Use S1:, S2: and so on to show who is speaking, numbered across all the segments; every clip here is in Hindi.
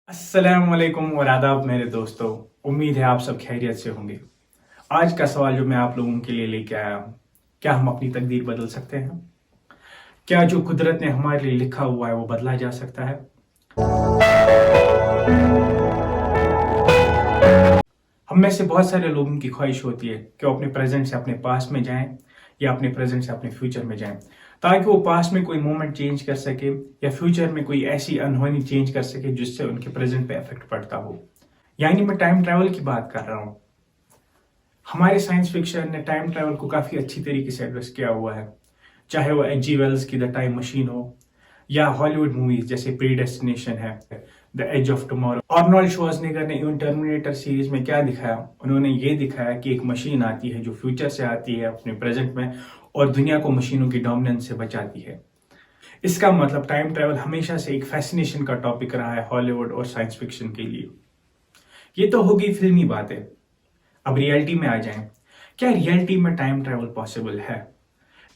S1: अस्सलाम वालेकुम और आदाब मेरे दोस्तों। उम्मीद है आप सब खैरियत से होंगे। आज का सवाल जो मैं आप लोगों के लिए लेके आया हूँ, क्या हम अपनी तकदीर बदल सकते हैं? क्या जो कुदरत ने हमारे लिए लिखा हुआ है वो बदला जा सकता है? हम में से बहुत सारे लोगों की ख्वाहिश होती है कि वो अपने प्रेजेंट से अपने पास्ट में जाएं या अपने प्रेजेंट से अपने फ्यूचर में जाएं, ताकि वो पास्ट में कोई मोमेंट चेंज कर सके या फ्यूचर में कोई ऐसी अनहोनी चेंज कर सके जिससे उनके प्रेजेंट पे इफेक्ट पड़ता हो। यानी मैं टाइम ट्रैवल की बात कर रहा हूँ। हमारे साइंस फिक्शन ने टाइम ट्रैवल को काफी अच्छी तरीके से एड्रेस किया हुआ है, चाहे वो एच.जी. वेल्स की द टाइम मशीन हो या हॉलीवुड मूवीज जैसे प्रीडेस्टिनेशन है, the Edge of Tomorrow. Arnold Schwarzenegger ने इवन टर्मिनेटर सीरीज में क्या दिखाया, उन्होंने ये दिखाया कि एक मशीन आती है जो फ्यूचर से आती है अपने प्रेजेंट में और दुनिया को मशीनों की डोमिनेंस से बचाती है। इसका मतलब टाइम ट्रैवल हमेशा से एक फैसिनेशन का टॉपिक रहा है हॉलीवुड और साइंस फिक्शन के लिए। ये तो होगी फिल्मी बातें। अब रियलिटी में आ जाएं। क्या रियलिटी में टाइम ट्रैवल पॉसिबल है?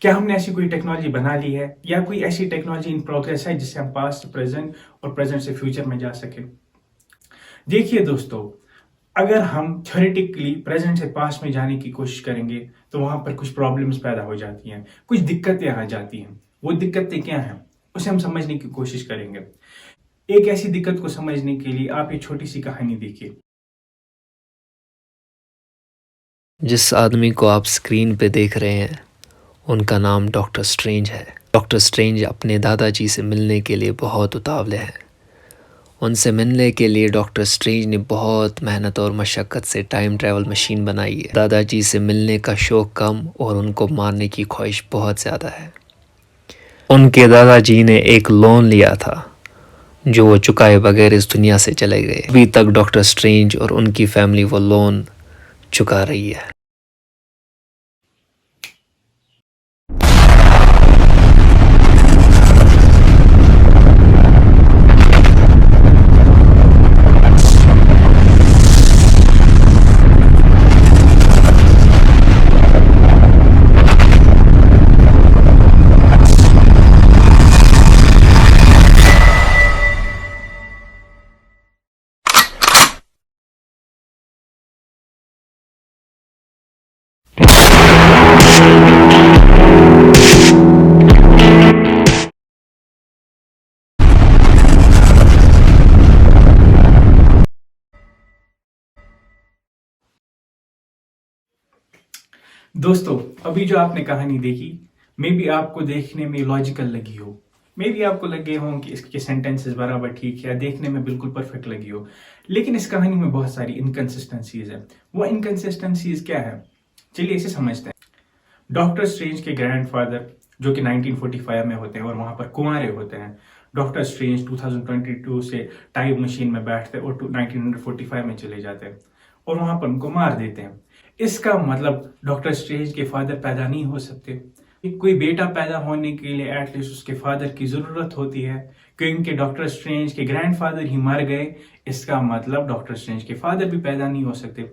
S1: क्या हमने ऐसी कोई टेक्नोलॉजी बना ली है या कोई ऐसी टेक्नोलॉजी इन प्रोग्रेस है जिससे हम पास्ट से प्रेजेंट और प्रेजेंट से फ्यूचर में जा सके? देखिए दोस्तों, अगर हम थ्योरेटिकली प्रेजेंट से पास्ट में जाने की कोशिश करेंगे तो वहां पर कुछ प्रॉब्लम्स पैदा हो जाती हैं, कुछ दिक्कतें आ जाती हैं। वो दिक्कतें क्या हैं उसे हम समझने की कोशिश करेंगे। एक ऐसी दिक्कत को समझने के लिए आप ये छोटी सी कहानी देखिए।
S2: जिस आदमी को आप स्क्रीन पे देख रहे हैं उनका नाम डॉक्टर स्ट्रेंज है। डॉक्टर स्ट्रेंज अपने दादाजी से मिलने के लिए बहुत उतावले हैं। उनसे मिलने के लिए डॉक्टर स्ट्रेंज ने बहुत मेहनत और मशक्क़त से टाइम ट्रैवल मशीन बनाई है। दादाजी से मिलने का शौक़ कम और उनको मारने की ख्वाहिश बहुत ज़्यादा है। उनके दादाजी ने एक लोन लिया था जो वो चुकाए बगैर इस दुनिया से चले गए। अभी तक डॉक्टर स्ट्रेंज और उनकी फैमिली वो लोन चुका रही है।
S1: दोस्तों, अभी जो आपने कहानी देखी, मे बी आपको देखने में लॉजिकल लगी हो, मे बी आपको लगे हों कि इसके सेंटेंसेस बराबर ठीक है, देखने में बिल्कुल परफेक्ट लगी हो, लेकिन इस कहानी में बहुत सारी इनकंसिस्टेंसीज है। वो इनकंसिस्टेंसीज क्या है, चलिए इसे समझते हैं। डॉक्टर स्ट्रेंज के ग्रैंडफादर जो कि 1945 में होते हैं और वहां पर कुंवारे होते हैं। डॉक्टर स्ट्रेंज 2022 से टाइम मशीन में बैठते और 1945 में चले जाते हैं और वहां पर उनको मार देते हैं। इसका मतलब डॉक्टर स्ट्रेंज के फादर पैदा नहीं हो सकते। कोई बेटा पैदा होने के लिए एटलीस्ट उसके फादर की जरूरत होती है, क्योंकि डॉक्टर स्ट्रेंज के ग्रैंडफादर ही मर गए। इसका मतलब डॉक्टर स्ट्रेंज के फादर भी पैदा नहीं हो सकते।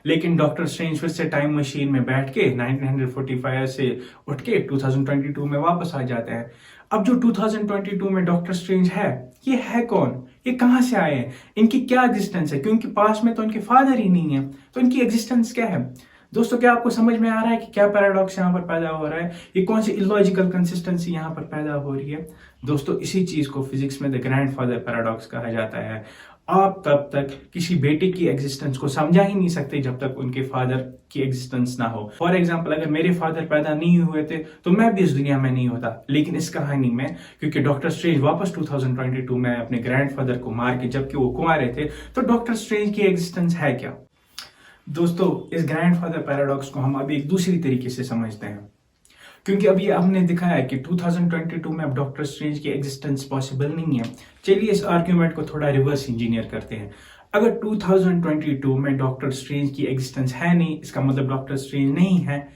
S1: लेकिन डॉक्टर स्ट्रेंज फिर से टाइम मशीन में बैठ के 1945 से उठ के 2022 में वापस आ जाते हैं। अब जो 2022 में डॉक्टर स्ट्रेंज है, ये है कौन, ये कहां से आए हैं, इनकी क्या एग्जिस्टेंस है? क्योंकि पास में तो इनके फादर ही नहीं है, तो इनकी एग्जिस्टेंस क्या है? दोस्तों, क्या आपको समझ में आ रहा है कि क्या पैराडॉक्स यहाँ पर पैदा हो रहा है? ये कौन सी इलॉजिकल कंसिस्टेंसी यहाँ पर पैदा हो रही है? दोस्तों, इसी चीज को फिजिक्स में द ग्रैंडफादर पैराडॉक्स कहा जाता है। आप तब तक किसी बेटे की एग्जिस्टेंस को समझा ही नहीं सकते जब तक उनके फादर की एग्जिस्टेंस ना हो। फॉर एग्जाम्पल, अगर मेरे फादर पैदा नहीं हुए थे तो मैं भी इस दुनिया में नहीं होता। लेकिन इस कहानी में क्योंकि डॉक्टर स्ट्रेंज वापस 2022 में अपने ग्रैंडफादर को मार के जबकि वो कुंवारे थे, तो डॉक्टर स्ट्रेंज की एग्जिस्टेंस है क्या? दोस्तों, इस ग्रैंडफादर पैराडॉक्स को हम अभी एक दूसरी तरीके से समझते हैं, क्योंकि अभी हमने दिखाया है कि 2022 में अब डॉक्टर स्ट्रेंज की एग्जिस्टेंस पॉसिबल नहीं है। चलिए इस आर्ग्यूमेंट को थोड़ा रिवर्स इंजीनियर करते हैं। अगर 2022 में डॉक्टर स्ट्रेंज की एग्जिस्टेंस है नहीं, इसका मतलब डॉक्टर स्ट्रेंज नहीं है।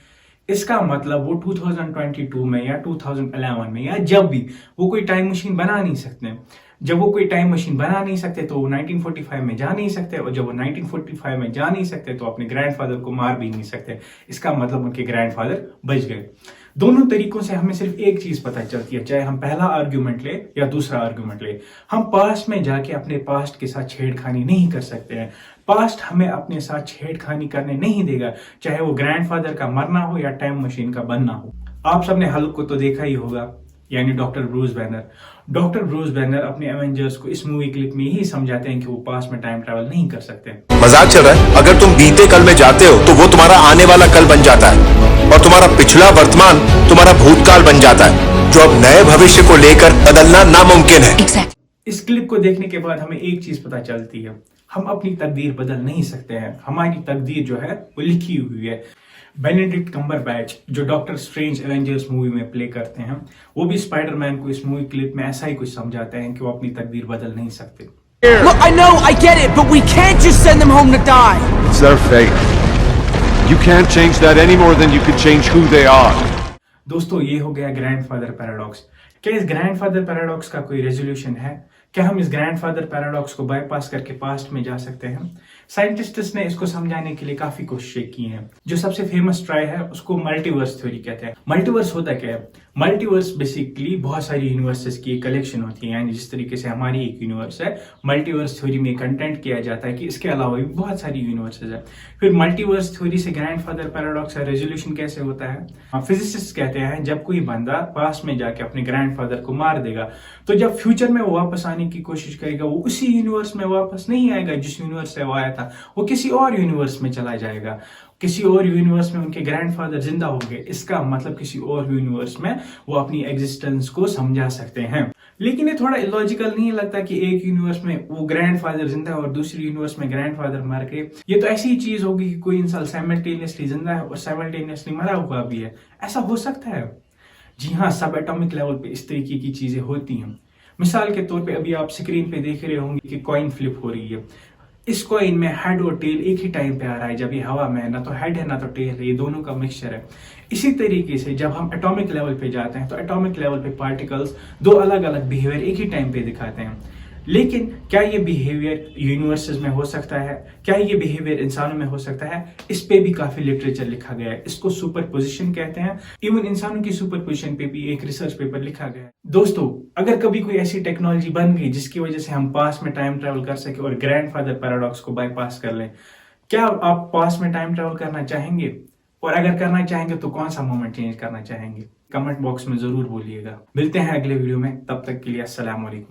S1: इसका मतलब वो 2022 में या 2011 में या जब भी वो कोई टाइम मशीन बना नहीं सकते। जब वो कोई टाइम मशीन बना नहीं सकते तो वो 1945 में जा नहीं सकते, और जब वो 1945 में जा नहीं सकते तो अपने ग्रैंडफादर को मार भी नहीं सकते। इसका मतलब उनके ग्रैंडफादर बच गए। दोनों तरीकों से हमें सिर्फ एक चीज पता चलती है, चाहे हम पहला आर्ग्यूमेंट ले या दूसरा आर्ग्यूमेंट ले, हम पास्ट में जाके अपने पास्ट के साथ छेड़खानी नहीं कर सकते हैं। पास्ट हमें अपने साथ छेड़खानी करने नहीं देगा, चाहे वो ग्रैंडफादर का मरना हो या टाइम मशीन का बनना हो। आप सबने हल्क को तो देखा ही होगा, यानी doctor Bruce banner. Doctor Bruce banner अपने एवेंजर्स को इस मूवी क्लिप में यही समझाते हैं कि वो पास्ट में टाइम ट्रैवल नहीं कर सकते।
S3: मजाक चल रहा है? अगर तुम बीते कल में जाते हो तो वो तुम्हारा आने वाला कल बन जाता है, और तुम्हारा पिछला वर्तमान तुम्हारा भूतकाल बन जाता है, जो अब नए भविष्य को लेकर बदलना नामुमकिन है।
S1: इस क्लिप को देखने के बाद हमें एक चीज पता चलती है, हम अपनी तकदीर बदल नहीं सकते हैं। हमारी तकदीर जो है वो लिखी हुई है। बेनेडिक्ट कम्बरबैच जो डॉक्टर स्ट्रेंज एवेंजर्स मूवी में प्ले करते हैं, वो भी स्पाइडरमैन को इस मूवी क्लिप में ऐसा ही कुछ समझाते हैं कि वो अपनी तकदीर बदल नहीं सकते।
S4: Look, I know, I get it, but we can't just send them home to die.
S5: It's their fate. You can't change that any more than you can change who they are.
S1: दोस्तों, ये हो गया ग्रैंडफादर पैराडॉक्स। क्या इस ग्रैंडफादर पैराडॉक्स का कोई रेजोल्यूशन है? क्या हम इस ग्रैंडफादर पैराडॉक्स को बाईपास करके पास्ट में जा सकते हैं? साइंटिस्ट्स ने इसको समझाने के लिए काफी कोशिशें की हैं। जो सबसे फेमस ट्राई है उसको मल्टीवर्स थ्योरी कहते हैं। मल्टीवर्स होता क्या है? मल्टीवर्स बेसिकली बहुत सारी यूनिवर्सेस की कलेक्शन होती है, यानी जिस तरीके से हमारी एक यूनिवर्स है, मल्टीवर्स थ्योरी में कंटेंट किया जाता है कि इसके अलावा भी बहुत सारी यूनिवर्सेस है। फिर मल्टीवर्स थ्योरी से ग्रैंडफादर पैराडॉक्स का रेजोल्यूशन कैसे होता है? फिजिसिस्ट कहते हैं जब कोई बंदा पास्ट में जाके अपने ग्रैंडफादर को मार देगा, तो जब फ्यूचर में वो वापस आने की कोशिश करेगा, वो उसी यूनिवर्स में वापस नहीं आएगा जिस यूनिवर्स से वो आया था, वो किसी और यूनिवर्स में चला जाएगा। किसी और यूनिवर्स में उनके ग्रैंडफादर जिंदा हो गए, इसका मतलब किसी और यूनिवर्स में वो अपनी एग्जिस्टेंस को समझा सकते हैं। लेकिन ये थोड़ा इलॉजिकल नहीं लगता कि एक यूनिवर्स में वो ग्रैंडफादर जिंदा है और दूसरी यूनिवर्स में ग्रैंडफादर मर गए? ये तो ऐसी ही चीज होगी कि कोई इंसान साइमल्टेनियसली जिंदा है और साइमल्टेनियसली मरा हुआ भी है। ऐसा हो सकता है? जी हाँ, सब एटॉमिक लेवल पे इस तरीके की चीजें होती हैं। मिसाल के तौर पे अभी आप स्क्रीन पे देख रहे होंगे कि कॉइन फ्लिप हो रही है। इस कॉइन में हेड और टेल एक ही टाइम पे आ रहा है, जब ये हवा में है, ना तो हेड है ना तो टेल है, ये दोनों का मिक्सचर है। इसी तरीके से जब हम एटॉमिक लेवल पे जाते हैं तो एटॉमिक लेवल पे पार्टिकल्स दो अलग अलग बिहेवियर एक ही टाइम पे दिखाते हैं। लेकिन क्या ये बिहेवियर यूनिवर्सेस में हो सकता है? क्या ये बिहेवियर इंसानों में हो सकता है? इस पे भी काफी लिटरेचर लिखा गया है। इसको सुपरपोजिशन कहते हैं। इवन इंसानों की सुपरपोजिशन पे भी एक रिसर्च पेपर लिखा गया है। दोस्तों, अगर कभी कोई ऐसी टेक्नोलॉजी बन गई जिसकी वजह से हम पास्ट में टाइम ट्रेवल कर सके और ग्रैंडफादर पैराडॉक्स को बाईपास कर लें, क्या आप पास्ट में टाइम ट्रेवल करना चाहेंगे? और अगर करना चाहेंगे तो कौन सा मोमेंट चेंज करना चाहेंगे? कमेंट बॉक्स में जरूर बोलिएगा। मिलते हैं अगले वीडियो में, तब तक के लिए अस्सलाम वालेकुम।